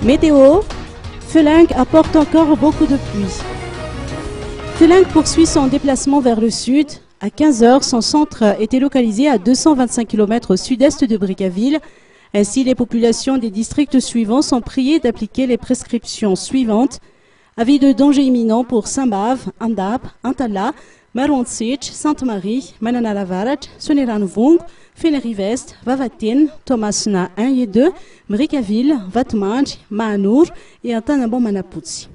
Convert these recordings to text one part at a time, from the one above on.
Météo, Feling apporte encore beaucoup de pluie. Feling poursuit son déplacement vers le sud. À 15 h, son centre était localisé à 225 km au sud-est de Brickaville. Ainsi, les populations des districts suivants sont priées d'appliquer les prescriptions suivantes. Avis de danger imminent pour Saint-Bave, Andap, Antala, Marontsich, Sainte-Marie, Mananalavaraj, Soneranvung, Fénéry-Vest, Vavatin, Thomasna 1 et 2, Brickaville, Vatmanj, Maanour et Antanabon-Manaputsi.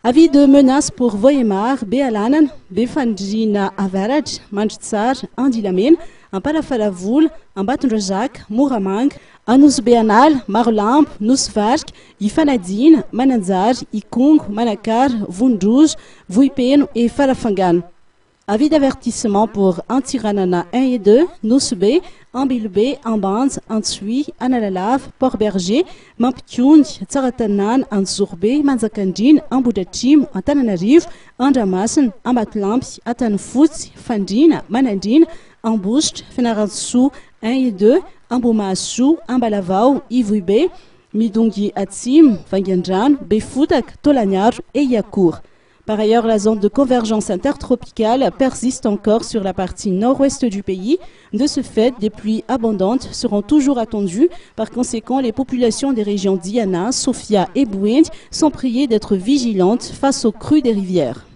Avis de menace pour Voyemar, Béalanan, Befandjina Avaraj, Manjtsar, Andilamen, Ampalafaravoul, Ambatunrajak, Mouramang, Anusbeanal, Marlamp, Nusvark, Ifanadine, Mananzar, Ikung, Manakar, Vundrouj, Vuipen et Farafangan. Avis d'avertissement pour Antiranana 1 et 2, Nusbe, Ambilbe, Ambans, Ansui, Analalav, Port-Berger, Mamptioun, Tsaratanan, Anzourbe, Manzakandjin, Amboudachim, Antananariv, Andamassen, Ambatlampi, Atanfout, Fandine, Manandine, Amboucht, Fenarantsou 1 et 2, Amboumassou, Ambalavau, Ivuibe, Midongi Atsim, Vangendjan, Befoudak, Tolanyar et Yakour. Par ailleurs, la zone de convergence intertropicale persiste encore sur la partie nord-ouest du pays. De ce fait, des pluies abondantes seront toujours attendues. Par conséquent, les populations des régions Diana, Sofia et Bouend sont priées d'être vigilantes face aux crues des rivières.